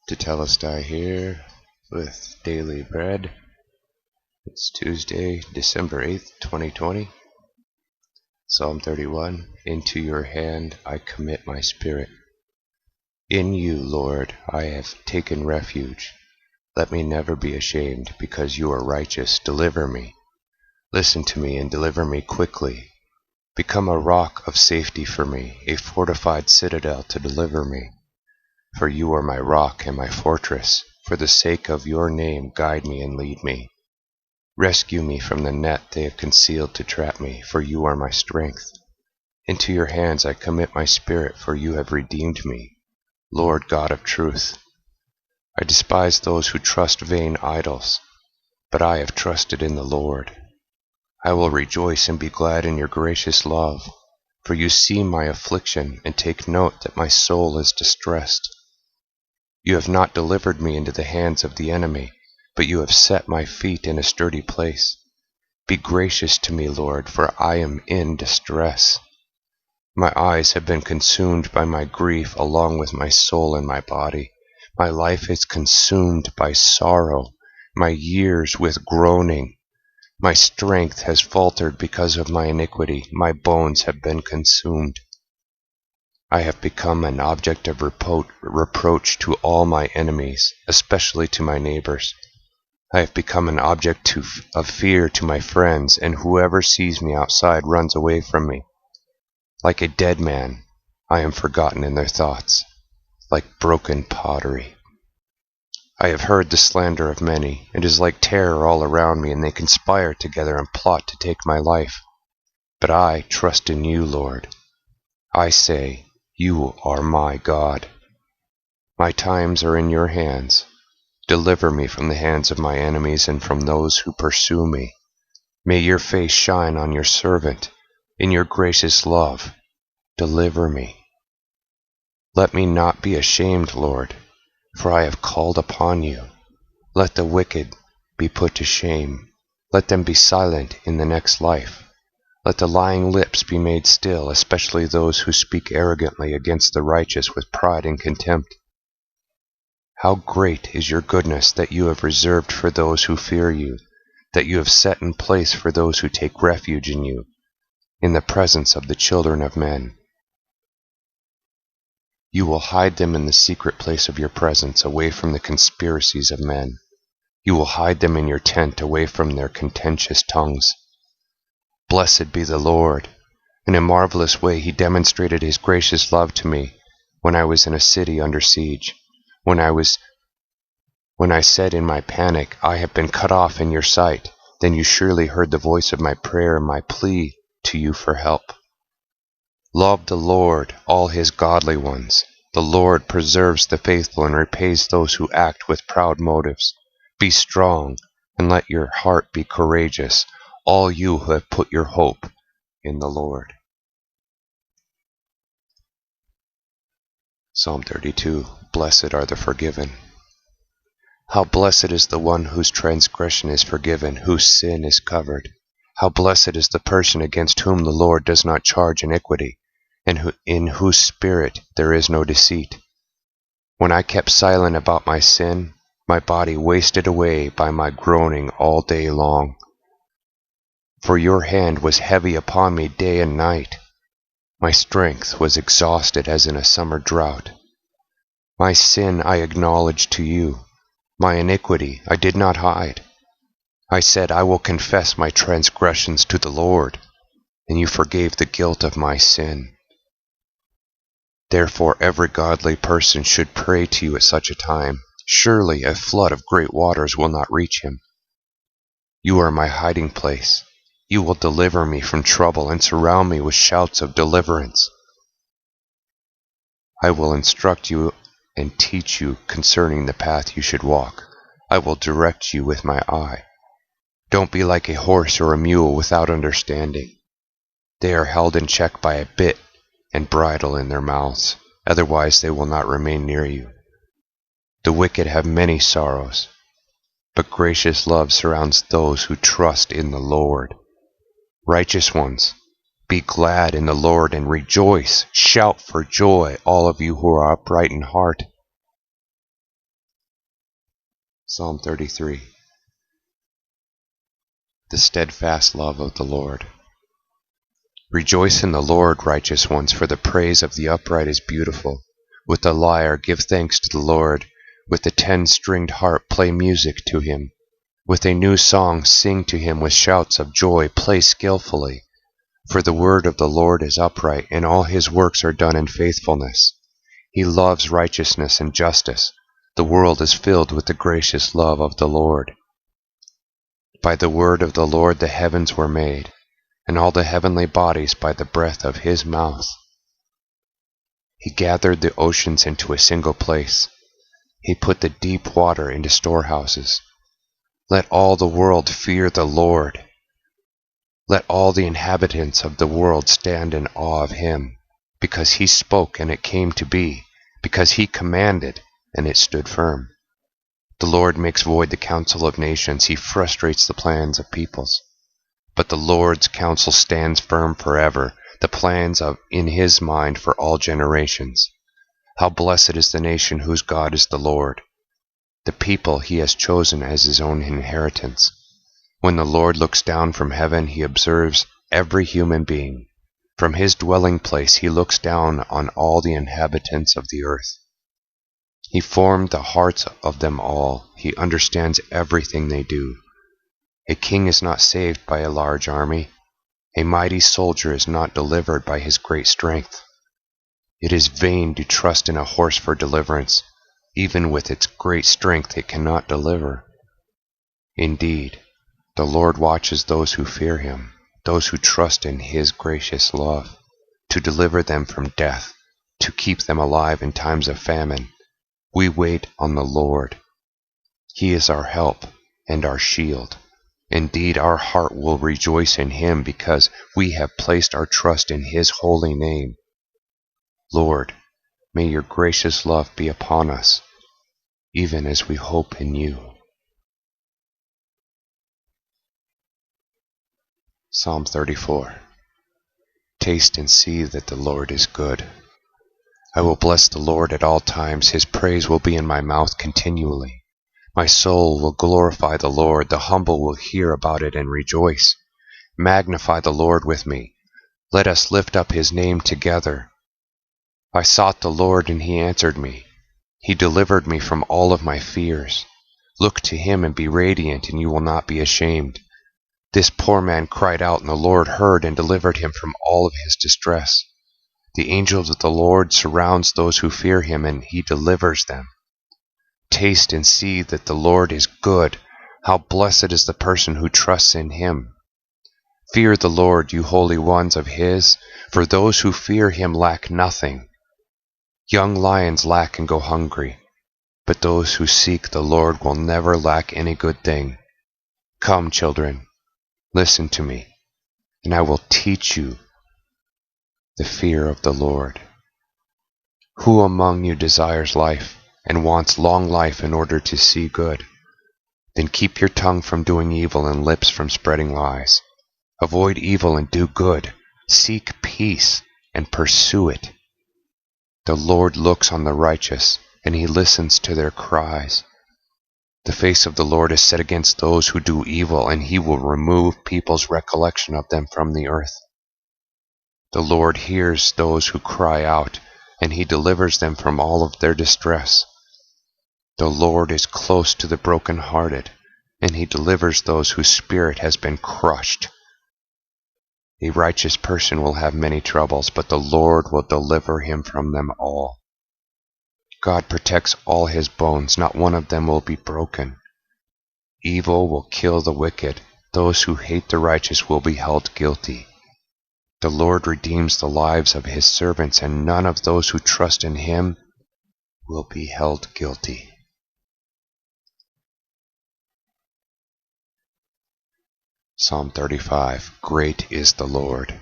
Tetelestai here with Daily Bread. It's Tuesday, December 8th, 2020. Psalm 31. Into your hand I commit my spirit. In you, Lord, I have taken refuge. Let me never be ashamed, because you are righteous. Deliver me. Listen to me and deliver me quickly. Become a rock of safety for me, a fortified citadel to deliver me. For you are my rock and my fortress. For the sake of your name, guide me and lead me. Rescue me from the net they have concealed to trap me, for you are my strength. Into your hands I commit my spirit, for you have redeemed me, Lord God of truth. I despise those who trust vain idols, but I have trusted in the Lord. I will rejoice and be glad in your gracious love, for you see my affliction and take note that my soul is distressed. You have not delivered me into the hands of the enemy, but you have set my feet in a sturdy place. Be gracious to me, Lord, for I am in distress. My eyes have been consumed by my grief along with my soul and my body. My life is consumed by sorrow, my years with groaning. My strength has faltered because of my iniquity. My bones have been consumed. I have become an object of reproach to all my enemies, especially to my neighbors. I have become an object of fear to my friends, and whoever sees me outside runs away from me. Like a dead man, I am forgotten in their thoughts, like broken pottery. I have heard the slander of many. It is like terror all around me, and they conspire together and plot to take my life. But I trust in you, Lord. I say, you are my God. My times are in your hands. Deliver me from the hands of my enemies and from those who pursue me. May your face shine on your servant. In your gracious love, deliver me. Let me not be ashamed, Lord, for I have called upon you. Let the wicked be put to shame. Let them be silent in the next life. Let the lying lips be made still, especially those who speak arrogantly against the righteous with pride and contempt. How great is your goodness that you have reserved for those who fear you, that you have set in place for those who take refuge in you, in the presence of the children of men. You will hide them in the secret place of your presence, away from the conspiracies of men. You will hide them in your tent, away from their contentious tongues. Blessed be the Lord. In a marvelous way he demonstrated his gracious love to me when I was in a city under siege. When I said in my panic, I have been cut off in your sight, then you surely heard the voice of my prayer and my plea to you for help. Love the Lord, all his godly ones. The Lord preserves the faithful and repays those who act with proud motives. Be strong, and let your heart be courageous, all you who have put your hope in the Lord. Psalm 32. Blessed are the forgiven. How blessed is the one whose transgression is forgiven, whose sin is covered. How blessed is the person against whom the Lord does not charge iniquity, and in whose spirit there is no deceit. When I kept silent about my sin, my body wasted away by my groaning all day long. For your hand was heavy upon me day and night. My strength was exhausted as in a summer drought. My sin I acknowledged to you. My iniquity I did not hide. I said, I will confess my transgressions to the Lord, and you forgave the guilt of my sin. Therefore every godly person should pray to you at such a time. Surely a flood of great waters will not reach him. You are my hiding place. You will deliver me from trouble and surround me with shouts of deliverance. I will instruct you and teach you concerning the path you should walk. I will direct you with my eye. Don't be like a horse or a mule without understanding. They are held in check by a bit and bridle in their mouths. Otherwise they will not remain near you. The wicked have many sorrows, but gracious love surrounds those who trust in the Lord. Righteous ones, be glad in the Lord and rejoice. Shout for joy, all of you who are upright in heart. Psalm 33. The steadfast love of the Lord. Rejoice in the Lord, righteous ones, for the praise of the upright is beautiful. With the lyre give thanks to the Lord. With the 10-stringed harp play music to him. With a new song sing to him with shouts of joy, play skillfully. For the word of the Lord is upright, and all his works are done in faithfulness. He loves righteousness and justice. The world is filled with the gracious love of the Lord. By the word of the Lord the heavens were made, and all the heavenly bodies by the breath of his mouth. He gathered the oceans into a single place. He put the deep water into storehouses. Let all the world fear the Lord. Let all the inhabitants of the world stand in awe of him, because he spoke and it came to be, because he commanded and it stood firm. The Lord makes void the counsel of nations. He frustrates the plans of peoples. But the Lord's counsel stands firm forever, the plans in his mind for all generations. How blessed is the nation whose God is the Lord, the people he has chosen as his own inheritance. When the Lord looks down from heaven, he observes every human being. From his dwelling place he looks down on all the inhabitants of the earth. He formed the hearts of them all. He understands everything they do. A king is not saved by a large army. A mighty soldier is not delivered by his great strength. It is vain to trust in a horse for deliverance. Even with its great strength it cannot deliver. Indeed, the Lord watches those who fear him, those who trust in his gracious love, to deliver them from death, to keep them alive in times of famine. We wait on the Lord. He is our help and our shield. Indeed, our heart will rejoice in him because we have placed our trust in his holy name. Lord, may your gracious love be upon us, even as we hope in you. Psalm 34. Taste and see that the Lord is good. I will bless the Lord at all times. His praise will be in my mouth continually. My soul will glorify the Lord. The humble will hear about it and rejoice. Magnify the Lord with me. Let us lift up his name together. I sought the Lord, and he answered me. He delivered me from all of my fears. Look to him and be radiant, and you will not be ashamed. This poor man cried out, and the Lord heard and delivered him from all of his distress. The angel of the Lord surrounds those who fear him, and he delivers them. Taste and see that the Lord is good. How blessed is the person who trusts in him. Fear the Lord, you holy ones of his, for those who fear him lack nothing. Young lions lack and go hungry, but those who seek the Lord will never lack any good thing. Come, children, listen to me, and I will teach you the fear of the Lord. Who among you desires life and wants long life in order to see good? Then keep your tongue from doing evil and lips from spreading lies. Avoid evil and do good. Seek peace and pursue it. The Lord looks on the righteous, and he listens to their cries. The face of the Lord is set against those who do evil, and he will remove people's recollection of them from the earth. The Lord hears those who cry out, and he delivers them from all of their distress. The Lord is close to the brokenhearted, and he delivers those whose spirit has been crushed. A righteous person will have many troubles, but the Lord will deliver him from them all. God protects all his bones, not one of them will be broken. Evil will kill the wicked. Those who hate the righteous will be held guilty. The Lord redeems the lives of his servants, and none of those who trust in him will be held guilty. Psalm 35. Great is the Lord.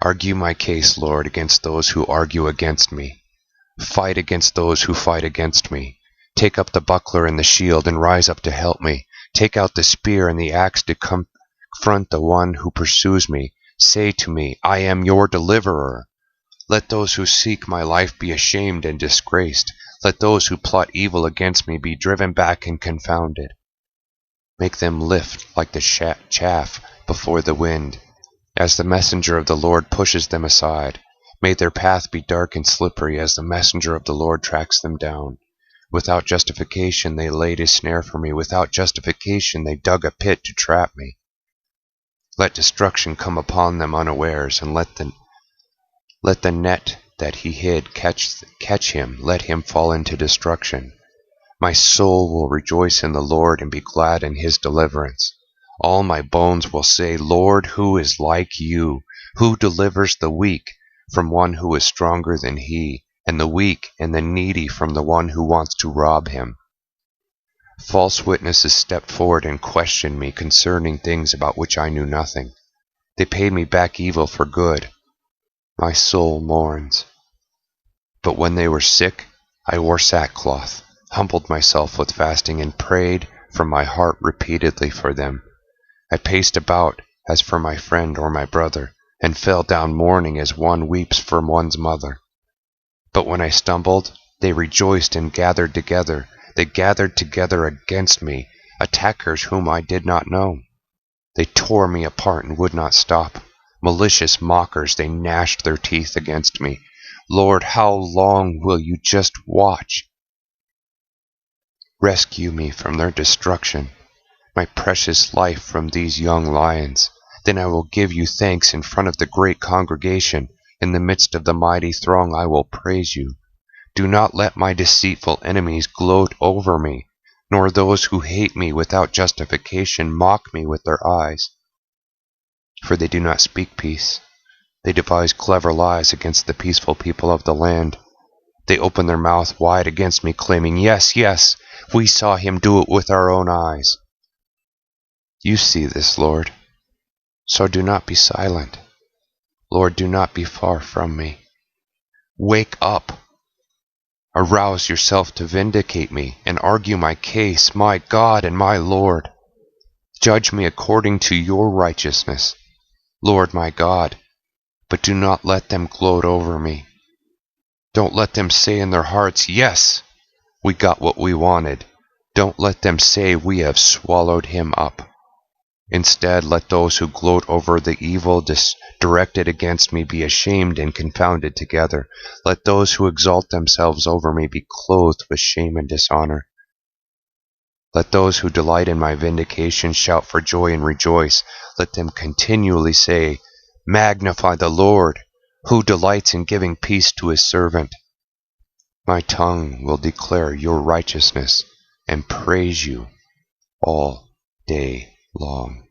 Argue my case, Lord, against those who argue against me. Fight against those who fight against me. Take up the buckler and the shield, and rise up to help me. Take out the spear and the axe to confront the one who pursues me. Say to me, I am your deliverer. Let those who seek my life be ashamed and disgraced. Let those who plot evil against me be driven back and confounded. Make them lift like the chaff before the wind, as the messenger of the Lord pushes them aside. May their path be dark and slippery as the messenger of the Lord tracks them down. Without justification they laid a snare for me. Without justification they dug a pit to trap me. Let destruction come upon them unawares, and let the net that he hid catch him. Let him fall into destruction. My soul will rejoice in the Lord and be glad in his deliverance. All my bones will say, Lord, who is like you, who delivers the weak from one who is stronger than he, and the weak and the needy from the one who wants to rob him. False witnesses stepped forward and questioned me concerning things about which I knew nothing. They paid me back evil for good. My soul mourns. But when they were sick, I wore sackcloth, humbled myself with fasting, and prayed from my heart repeatedly for them. I paced about as for my friend or my brother, and fell down mourning as one weeps for one's mother. But when I stumbled, they rejoiced and gathered together. They gathered together against me, attackers whom I did not know. They tore me apart and would not stop. Malicious mockers, they gnashed their teeth against me. Lord, how long will you just watch? Rescue me from their destruction, my precious life from these young lions. Then I will give you thanks in front of the great congregation. In the midst of the mighty throng I will praise you. Do not let my deceitful enemies gloat over me, nor those who hate me without justification mock me with their eyes. For they do not speak peace. They devise clever lies against the peaceful people of the land. They open their mouth wide against me, claiming, Yes, yes, we saw him do it with our own eyes. You see this, Lord, so do not be silent. Lord, do not be far from me. Wake up. Arouse yourself to vindicate me and argue my case, my God and my Lord. Judge me according to your righteousness, Lord my God, but do not let them gloat over me. Don't let them say in their hearts, Yes, we got what we wanted. Don't let them say we have swallowed him up. Instead, let those who gloat over the evil directed against me be ashamed and confounded together. Let those who exalt themselves over me be clothed with shame and dishonor. Let those who delight in my vindication shout for joy and rejoice. Let them continually say, Magnify the Lord, who delights in giving peace to his servant. My tongue will declare your righteousness and praise you all day long.